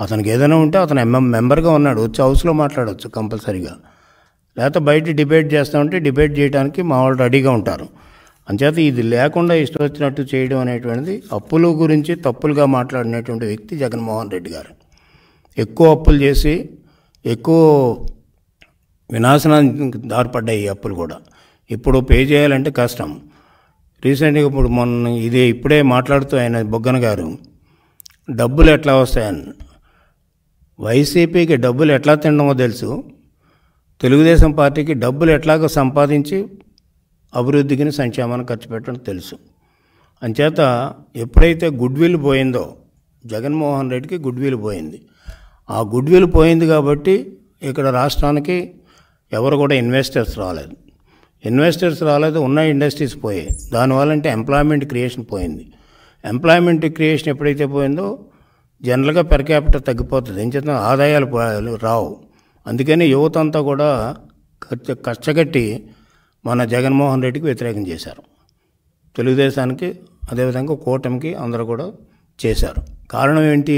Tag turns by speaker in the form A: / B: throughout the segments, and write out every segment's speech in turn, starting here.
A: అతనికి ఏదైనా ఉంటే అతను మెంబర్గా ఉన్నాడు, వచ్చి హౌస్లో మాట్లాడవచ్చు కంపల్సరీగా. లేకపోతే బయట డిబేట్ చేస్తామంటే డిబేట్ చేయడానికి మా వాళ్ళు రెడీగా ఉంటారు. అంచేత ఇది లేకుండా ఇష్టం వచ్చినట్టు చేయడం అనేటువంటిది అప్పుల గురించి తప్పులుగా మాట్లాడినటువంటి వ్యక్తి జగన్మోహన్ రెడ్డి గారు. ఎక్కువ అప్పులు చేసి ఎక్కువ వినాశనానికి దారిపడ్డాయి ఈ అప్పులు కూడా. ఇప్పుడు పే చేయాలంటే కష్టం. రీసెంట్గా ఇప్పుడే మాట్లాడుతూ ఆయన బొగ్గన గారు డబ్బులు ఎట్లా వస్తాయని, వైసీపీకి డబ్బులు ఎట్లా తినడమో తెలుసు, తెలుగుదేశం పార్టీకి డబ్బులు ఎట్లాగో సంపాదించి అభివృద్ధికి సంక్షేమాన్ని ఖర్చు పెట్టడం తెలుసు. అంచేత ఎప్పుడైతే గుడ్విల్ పోయిందో, జగన్మోహన్ రెడ్డికి గుడ్విల్ పోయింది. ఆ గుడ్విల్ పోయింది కాబట్టి ఇక్కడ రాష్ట్రానికి ఎవరు కూడా ఇన్వెస్టర్స్ రాలేదు, ఉన్న ఇండస్ట్రీస్ పోయాయి. దానివల్ల అంటే ఎంప్లాయ్మెంట్ క్రియేషన్ పోయింది. ఎంప్లాయ్మెంట్ క్రియేషన్ ఎప్పుడైతే పోయిందో జనరల్గా పెర్ క్యాపిటల్ తగ్గిపోతుంది, ఏం చేత ఆదాయాలు రావు. అందుకని యువత అంతా కూడా కష్టగట్టి మన జగన్మోహన్ రెడ్డికి వ్యతిరేకం చేశారు. తెలుగుదేశానికి అదేవిధంగా కూటమికి అందరూ కూడా చేశారు. కారణం ఏంటి?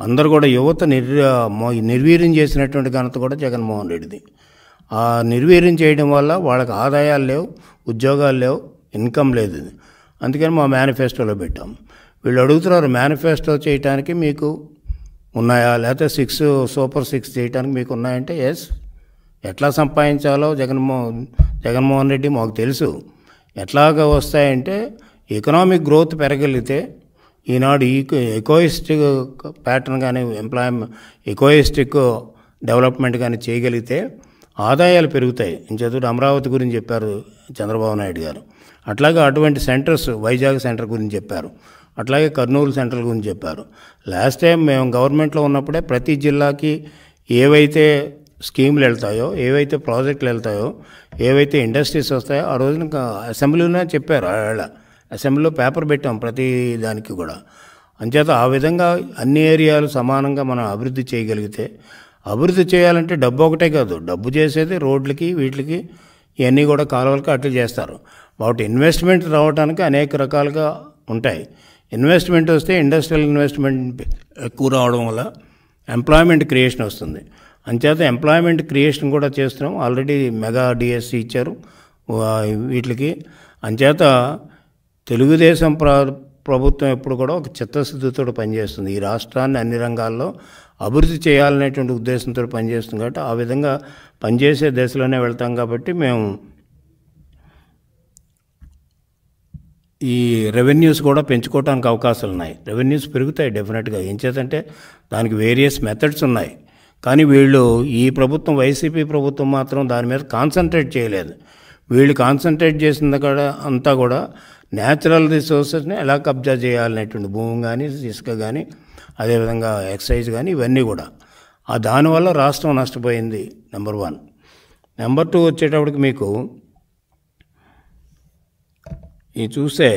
A: అందరూ కూడా యువత నిర్వీర్యం చేసినటువంటి ఘనత కూడా జగన్మోహన్ రెడ్డిది. ఆ నిర్వీర్యం చేయడం వల్ల వాళ్ళకి ఆదాయాలు లేవు, ఉద్యోగాలు లేవు, ఇన్కమ్ లేదు. అందుకని మా మేనిఫెస్టోలో పెట్టాం. వీళ్ళు అడుగుతున్నారు మేనిఫెస్టో చేయడానికి మీకు ఉన్నాయా, లేకపోతే సూపర్ 6 చేయడానికి మీకు ఉన్నాయంటే ఎస్. ఎట్లా సంపాదించాలో జగన్మోహన్ రెడ్డి మాకు తెలుసు. ఎట్లాగా వస్తాయంటే ఎకనామిక్ గ్రోత్ పెరగలిగితే, ఈనాడు ఎకోయిస్టిక్ ప్యాటర్న్ కానీ ఎకోయిస్టిక్ డెవలప్మెంట్ కానీ చేయగలిగితే ఆదాయాలు పెరుగుతాయి. ఇంచెదురు అమరావతి గురించి చెప్పారు చంద్రబాబు నాయుడు గారు. అట్లాగే అటువంటి సెంటర్స్, వైజాగ్ సెంటర్ గురించి చెప్పారు, అట్లాగే కర్నూలు సెంటర్ గురించి చెప్పారు. లాస్ట్ టైం మేము గవర్నమెంట్లో ఉన్నప్పుడే ప్రతి జిల్లాకి ఏవైతే స్కీములు వెళ్తాయో, ఏవైతే ప్రాజెక్టులు వెళ్తాయో, ఏవైతే ఇండస్ట్రీస్ వస్తాయో ఆ రోజున అసెంబ్లీలోనే చెప్పారు. అసెంబ్లీలో పేపర్ పెట్టాం ప్రతి దానికి కూడా. అంచేత ఆ విధంగా అన్ని ఏరియాలు సమానంగా మనం అభివృద్ధి చేయగలిగితే, అభివృద్ధి చేయాలంటే డబ్బు ఒకటే కాదు, డబ్బు చేసేది రోడ్లకి వీటికి ఇవన్నీ కూడా కాలువలకి అట్లు చేస్తారు. వాటి ఇన్వెస్ట్మెంట్ రావడానికి అనేక రకాలుగా ఉంటాయి. ఇన్వెస్ట్మెంట్ వస్తే ఇండస్ట్రియల్ ఇన్వెస్ట్మెంట్ ఎక్కువ రావడం వల్ల ఎంప్లాయ్మెంట్ క్రియేషన్ వస్తుంది. అంచేత ఎంప్లాయ్మెంట్ క్రియేషన్ కూడా చేస్తున్నాం. ఆల్రెడీ మెగా డిఎస్సి ఇచ్చారు వీటికి. అంచేత తెలుగుదేశం ప్రభుత్వం ఎప్పుడు కూడా ఒక చిత్తశుద్ధితో పనిచేస్తుంది. ఈ రాష్ట్రాన్ని అన్ని రంగాల్లో అభివృద్ధి చేయాలనేటువంటి ఉద్దేశంతో పనిచేస్తుంది. కాబట్టి ఆ విధంగా పనిచేసే దశలోనే వెళ్తాం. కాబట్టి మేము ఈ రెవెన్యూస్ కూడా పెంచుకోవడానికి అవకాశాలు ఉన్నాయి. రెవెన్యూస్ పెరుగుతాయి డెఫినెట్గా. ఏం చేతంటే దానికి వేరియస్ మెథడ్స్ ఉన్నాయి. కానీ వీళ్ళు ఈ ప్రభుత్వం, వైసీపీ ప్రభుత్వం మాత్రం దాని మీద కాన్సన్ట్రేట్ చేయలేదు. వీళ్ళు కాన్సన్ట్రేట్ చేసిన కాడ అంతా కూడా న్యాచురల్ రిసోర్సెస్ని ఎలా కబ్జా చేయాలనేటువంటి భూమి కానీ, ఇసుక కానీ, అదేవిధంగా ఎక్సైజ్ కానీ, ఇవన్నీ కూడా దానివల్ల రాష్ట్రం నష్టపోయింది. నెంబర్ 1. నెంబర్ 2 వచ్చేటప్పటికి మీకు ఈ చూస్తే